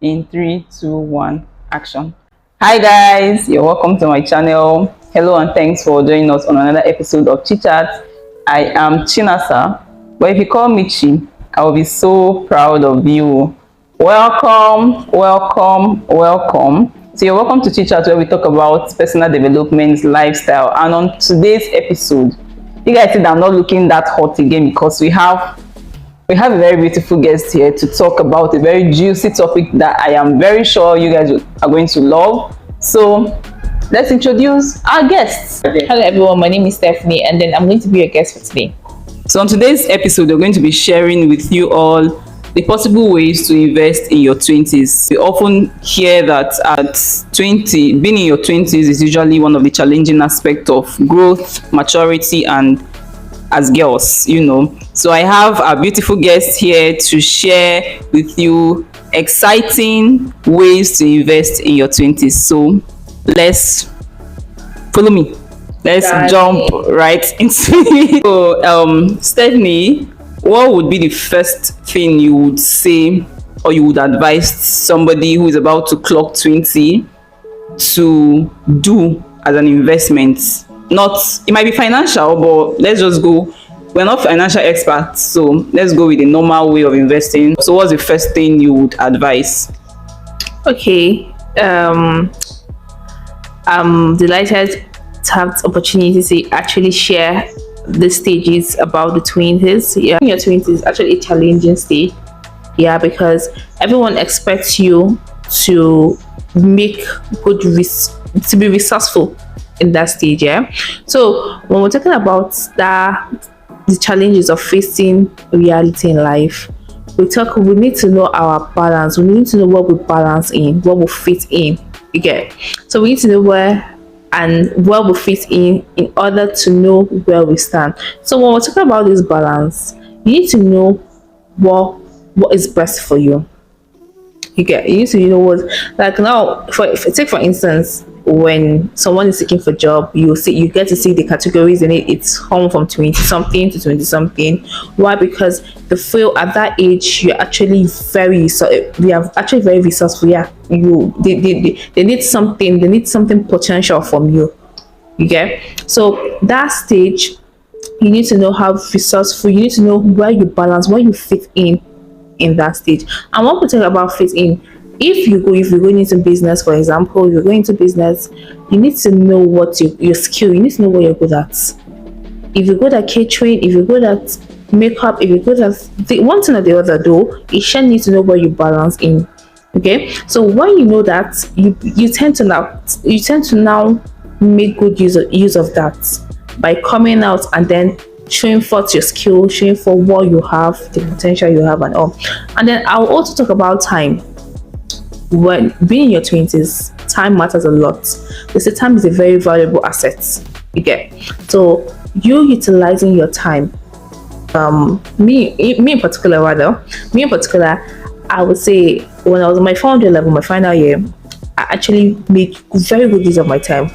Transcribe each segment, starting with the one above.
In 3, 2, 1, action. Hi guys, you're welcome to my channel. Hello and thanks for joining us on another episode of Chit Chat. I am Chinasa, but if you call me Chi, I will be so proud of you. Welcome, welcome, welcome. So you're welcome to Chit Chat, where we talk about personal development, lifestyle, and on today's episode, you guys see that I'm not looking that hot again because we have a very beautiful guest here to talk about a very juicy topic that I am very sure you guys are going to love. So let's introduce our guests. Hello everyone, my name is Stephanie and then I'm going to be your guest for today. So on today's episode, we're going to be sharing with you all the possible ways to invest in your 20s. We often hear that at 20, being in your 20s is usually one of the challenging aspects of growth, maturity, and as girls, So I have a beautiful guest here to share with you exciting ways to invest in your 20s. So let's follow me. Let's jump right into it. So Stephanie, what would be the first thing you would say or you would advise somebody who is about to clock 20 to do as an investment? It might be financial, but let's just go. We're not financial experts, so let's go with the normal way of investing. So what's the first thing you would advise? Okay, I'm delighted to have the opportunity to actually share the stages about the 20s. Yeah, your 20s is actually a challenging stage. Yeah, because everyone expects you to make to be resourceful in that stage. Yeah, so when we're talking about the challenges of facing reality in life, we need to know our balance. We need to know what we balance in, what will fit in. You get, so we need to know where we fit in order to know where we stand. So when we're talking about this balance, you need to know what is best for you. You need to know what, like now, for instance, when someone is seeking for a job, you get to see the categories in it. It's home from 20 something to 20 something. Why? Because the feel at that age we are actually very resourceful. Yeah, they need something potential from you. You get, so that stage you need to know how resourceful. You need to know where you balance, where you fit in that stage. And what we talk about fit in, if you're going into business, for example, you're going into business, you need to know what your skill, you need to know what you're good at. If you're good at catering, if you're good at makeup, if you're good at one thing or the other, though, you should need to know where you balance in. Okay, so when you know that, you tend to now make good use of that by coming out and then showing forth your skill, showing for what you have, the potential you have, and all. And then I'll also talk about time. When being in your 20s, time matters a lot. They say time is a very valuable asset. You get, so you utilizing your time. Me in particular, I would say when I was in my final year, I actually made very good use of my time.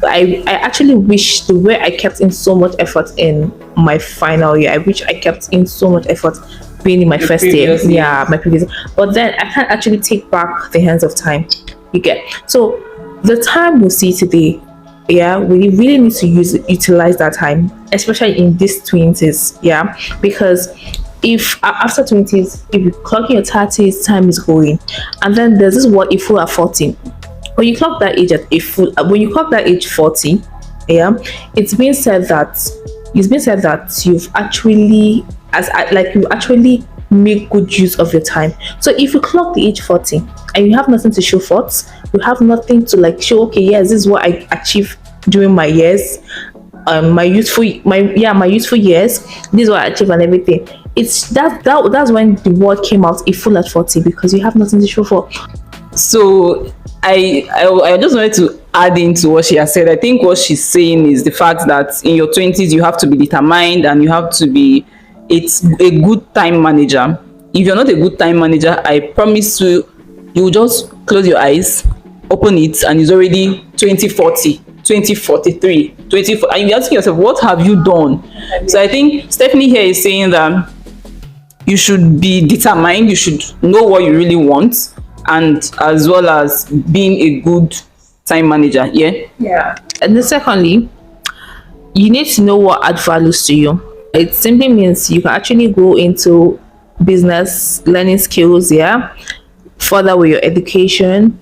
I actually wish the way I kept in so much effort in my final year. I wish I kept in so much effort being in my first year. Yeah, my previous. But then I can't actually take back the hands of time. You get, so the time we see today, yeah, we really need to utilize that time, especially in these 20s. Yeah, because if after 20s, if you clock in your 30s, time is going, and then there's this what if you are 40. When you clock that age 40, yeah, it's been said that you've actually make good use of your time. So if you clock the age 40 and you have nothing to show for it, you have nothing to show, okay, yes, this is what I achieved during my years, my youthful years, this is what I achieved and everything. It's that's when the word came out, a fool at 40, because you have nothing to show for. So I just wanted to add into what she has said. I think what she's saying is the fact that in your 20s you have to be determined and you have to be a good time manager. If you're not a good time manager, I promise you will just close your eyes, open it, and it's already 2040, 2043, 2040, and you're asking yourself, what have you done? So I think Stephanie here is saying that you should be determined, you should know what you really want, and as well as being a good time manager. Yeah. And then secondly, you need to know what add values to you. It simply means you can actually go into business, learning skills, yeah, further with your education,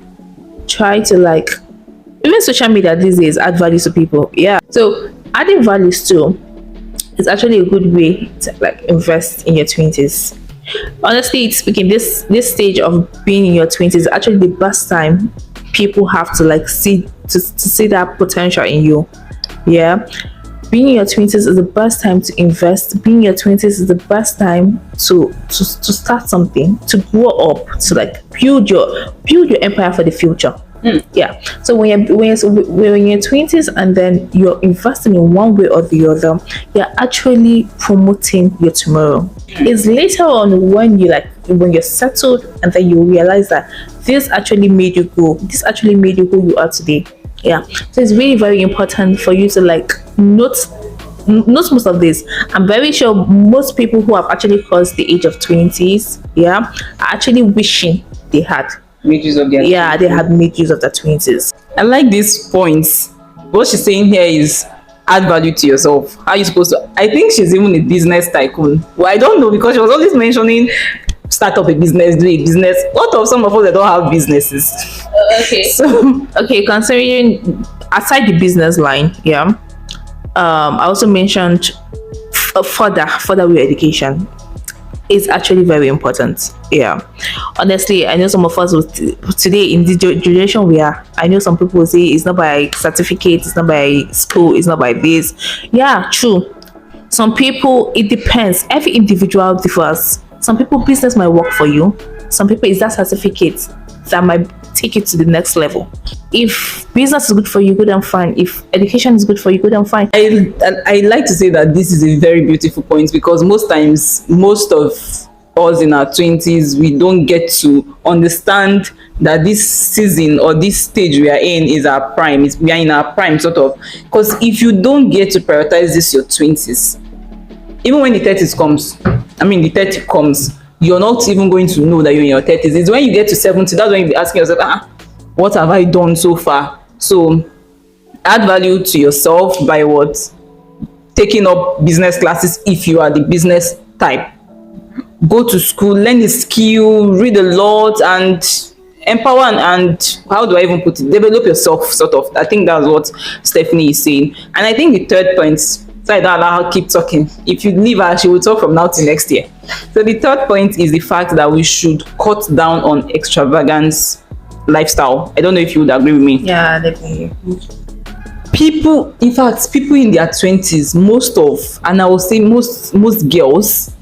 try to like even social media these days add values to people. Yeah. So adding values too is actually a good way to like invest in your 20s. Honestly speaking, this stage of being in your 20s is actually the best time people have to like to see that potential in you. Yeah, being in your 20s is the best time to invest. Being in your 20s is the best time to start something, to grow up, to like build your empire for the future. Yeah. So when you're in your 20s and then you're investing in one way or the other, you're actually promoting your tomorrow. It's later on when you're settled and then you realize that this actually made you grow. This actually made you who you are today. Yeah. So it's really very important for you to like note most of this. I'm very sure most people who have actually crossed the age of 20s, yeah, are actually wishing they had Made use of their they had made use of their 20s. I like these points. What she's saying here is add value to yourself. How are you supposed to? I think she's even a business tycoon. Well, I don't know, because she was always mentioning start up a business, do a business. What of some of us that don't have businesses? Okay. So Okay, considering aside the business line, yeah, I also mentioned further with education is actually very important. Yeah, honestly, I know some of us today in the generation we are. I know some people will say it's not by certificate, it's not by school, it's not by this. Yeah, true. Some people, it depends. Every individual differs. Some people, business might work for you. Some people, it's that certificate that might take you to the next level. If business is good for you, good and fine. If education is good for you, good and fine. I like to say that this is a very beautiful point, because most times, most of us in our 20s, we don't get to understand that this season or this stage we are in is our prime. We are in our prime, sort of. Because if you don't get to prioritize this your 20s, even when the 30s comes, the 30 comes, you're not even going to know that you're in your 30s. It's when you get to 70, that's when you be asking yourself, what have I done so far? So add value to yourself by what? Taking up business classes if you are the business type. Go to school, learn a skill, read a lot, and empower and how do I even put it? Develop yourself, sort of. I think that's what Stephanie is saying. And I think the third point, so I don't allow her keep talking. If you leave her, she will talk from now to next year. So the third point is the fact that we should cut down on extravagance lifestyle. I don't know if you would agree with me. Yeah, definitely. People, in fact, people in their 20s, and I will say most girls,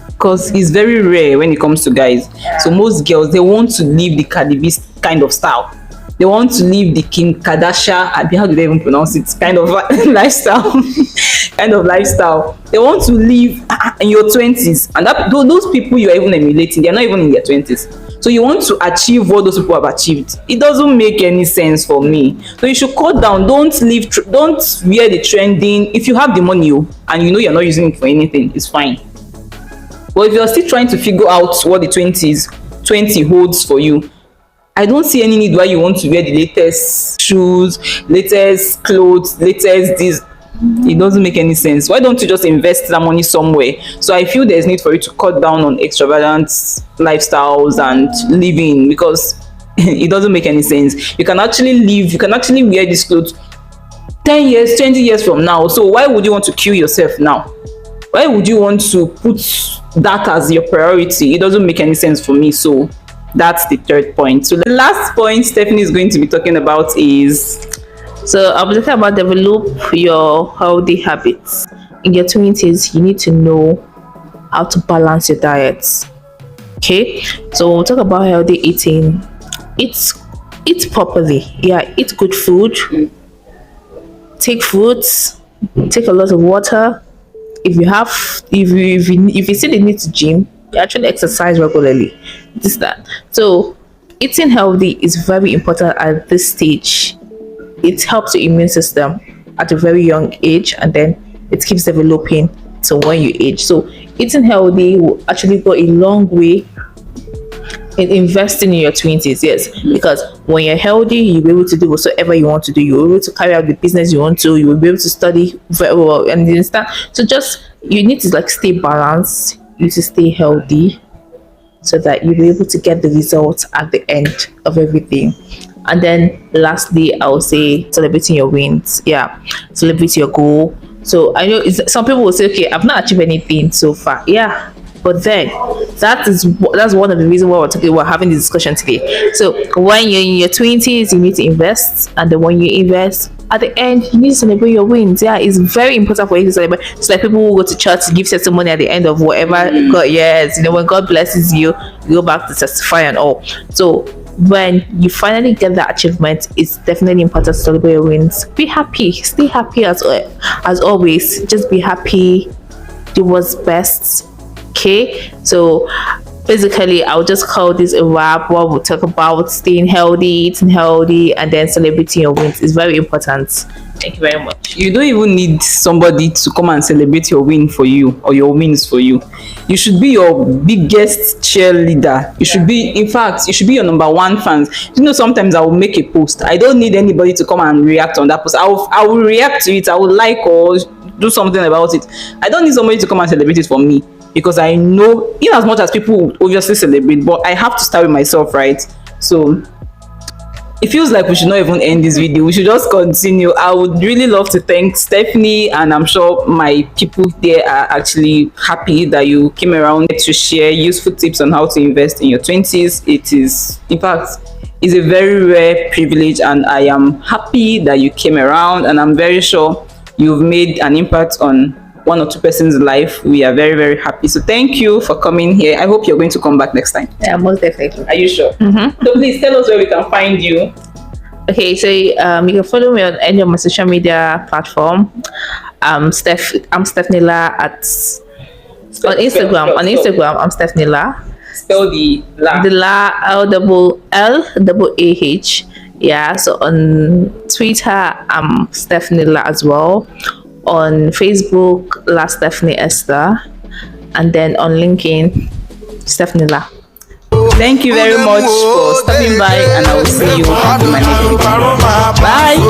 because it's very rare when it comes to guys. Yeah. So most girls, they want to live the Cardi B kind of style. They want to live the Kim Kardashian, how do they even pronounce it? Kind of lifestyle. Kind of lifestyle. They want to live in your 20s. And those people you're even emulating, they're not even in their 20s. So you want to achieve what those people have achieved. It doesn't make any sense for me. So you should cut down. Don't wear the trending. If you have the money and you know you're not using it for anything, it's fine. But if you're still trying to figure out what the 20 holds for you, I don't see any need why you want to wear the latest shoes, latest clothes, latest this. It doesn't make any sense. Why don't you just invest that money somewhere? So I feel there's need for you to cut down on extravagant lifestyles and living, because it doesn't make any sense. You can actually wear these clothes 10 years, 20 years from now. So why would you want to kill yourself now? Why would you want to put that as your priority? It doesn't make any sense for me. So that's the third point. So the last point Stephanie is going to be talking about is, so I'll be talking about develop your healthy habits. In your 20s, you need to know how to balance your diets. Okay, so we'll talk about healthy eating. Eat properly. Yeah, eat good food. Take fruits. Take a lot of water. If you see the need to gym, you actually exercise regularly. So eating healthy is very important at this stage. It helps your immune system at a very young age, and then it keeps developing to when you age. So eating healthy will actually go a long way in investing in your 20s, yes, because when you're healthy, you'll be able to do whatsoever you want to do. You'll be able to carry out the business you want to. You will be able to study very well, and you understand. So just you need to like stay balanced. You need to stay healthy, so that you'll be able to get the results at the end of everything. And then lastly, I would say celebrating your wins. Yeah, celebrate your goal. So I know some people will say, okay, I've not achieved anything so far. Yeah, but then that's one of the reasons why we're having this discussion today. So when you're in your 20s, you need to invest, and then when you invest, at the end, you need to celebrate your wins. Yeah, it's very important for you to celebrate. It's like people who go to church to give testimony at the end of whatever God, yes, when God blesses you, you go back to testify and all. So when you finally get that achievement, it's definitely important to celebrate your wins. Be happy, stay happy as always. Just be happy, do what's best. Okay, so basically I'll just call this a wrap. What we'll talk about staying healthy, eating healthy, and then celebrating your wins is very important. Thank you very much. You don't even need somebody to come and celebrate your win for you or your wins for you. You should be your biggest cheerleader. You should be, in fact, you should be your number one fans. You know, sometimes I will make a post. I don't need anybody to come and react on that post. I will react to it. I will like or do something about it. I don't need somebody to come and celebrate it for me, because I know, in as much as people obviously celebrate, but I have to start with myself, right? So it feels like we should not even end this video. We should just continue. I would really love to thank Stephanie, and I'm sure my people there are actually happy that you came around to share useful tips on how to invest in your 20s. It is, in fact, it's a very rare privilege, and I am happy that you came around, and I'm very sure you've made an impact on one or two person's life. We are very, very happy. So thank you for coming here. I hope you're going to come back next time. Yeah, most definitely. Are you sure? So please tell us where we can find you. Okay, so you can follow me on any of my social media platform. I'm Stephanie Laah on Instagram. On Instagram, I'm Stephanie Laah. Spell the Laah. The Laah, L-A-H. Yeah. So on Twitter, I'm Stephanie Laah as well. On Facebook, Laah Stephanie Esther, and then on LinkedIn, Stephanie Laah. Thank you very much for stopping by, and I will see you in my next video. Bye.